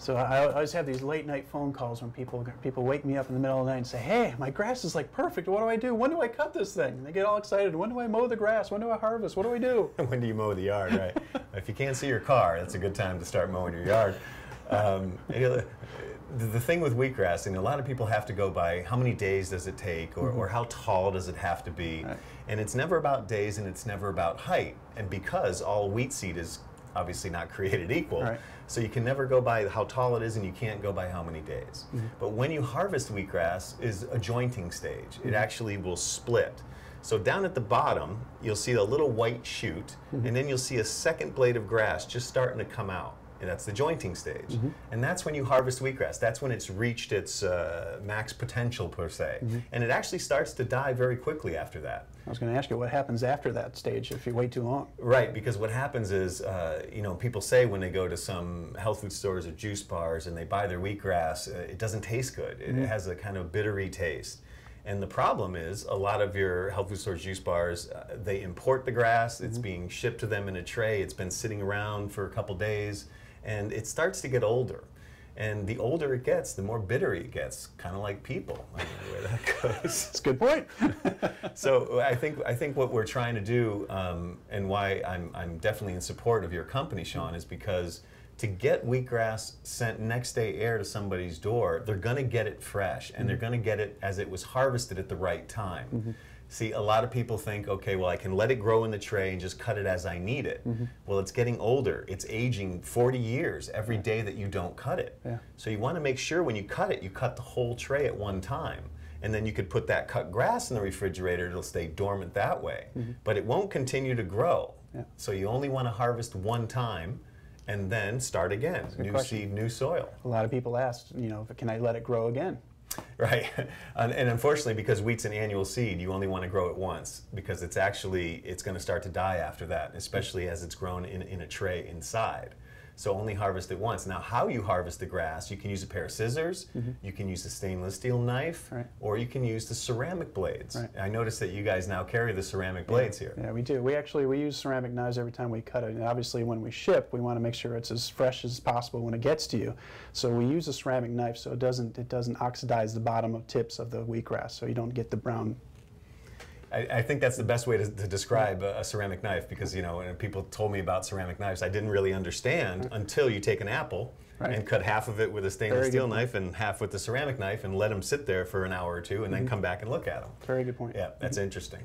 So I always have these late night phone calls when people wake me up in the middle of the night and say, "Hey, my grass is like perfect. What do I do? When do I cut this thing?" And they get all excited. When do I mow the grass? When do I harvest? What do I do? When do you mow the yard, right? If you can't see your car, that's a good time to start mowing your yard. The thing with wheatgrass, and a lot of people have to go by how many days does it take, or how tall does it have to be. Right. And it's never about days, and it's never about height. And because all wheat seed is obviously not created equal, Right. so you can never go by how tall it is, and you can't go by how many days. But when you harvest wheatgrass is a jointing stage. It actually will split. So down at the bottom, you'll see a little white shoot, and then you'll see a second blade of grass just starting to come out. And that's the jointing stage. And that's when you harvest wheatgrass. That's when it's reached its max potential, per se. And it actually starts to die very quickly after that. I was going to ask you, what happens after that stage if you wait too long? Right, because what happens is, you know, people say when they go to some health food stores or juice bars and they buy their wheatgrass, it doesn't taste good. It has a kind of bittery taste. And the problem is, a lot of your health food stores, juice bars, they import the grass. It's being shipped to them in a tray. It's been sitting around for a couple days, and it starts to get older. And the older it gets, the more bitter it gets, kind of like people. I don't know where that goes. That's a good point. So I think what we're trying to do, and why I'm definitely in support of your company, Sean, is because to get wheatgrass sent next day air to somebody's door, they're going to get it fresh, and they're going to get it as it was harvested at the right time. See, a lot of people think, okay, well, I can let it grow in the tray and just cut it as I need it. Well, it's getting older. It's aging 40 years every day that you don't cut it. So you want to make sure when you cut it, you cut the whole tray at one time. And then you could put that cut grass in the refrigerator. It'll stay dormant that way. But it won't continue to grow. So you only want to harvest one time and then start again. New seed, new soil. A lot of people ask, you know, can I let it grow again? Right, and unfortunately, because wheat's an annual seed, you only want to grow it once, because it's going to start to die after that, especially as it's grown in a tray inside. So only harvest it once. Now, how you harvest the grass, you can use a pair of scissors, you can use a stainless steel knife, or you can use the ceramic blades. I noticed that you guys now carry the ceramic blades here. Yeah, we do. We use ceramic knives every time we cut it. And obviously, when we ship, we want to make sure it's as fresh as possible when it gets to you. So we use a ceramic knife so it doesn't oxidize the bottom of tips of the wheatgrass, so you don't get the brown. I think that's the best way to describe a ceramic knife, because, you know, when people told me about ceramic knives, I didn't really understand until you take an apple and cut half of it with a stainless steel knife and half with the ceramic knife and let them sit there for an hour or two and then come back and look at them. Very good point. Yeah, that's interesting.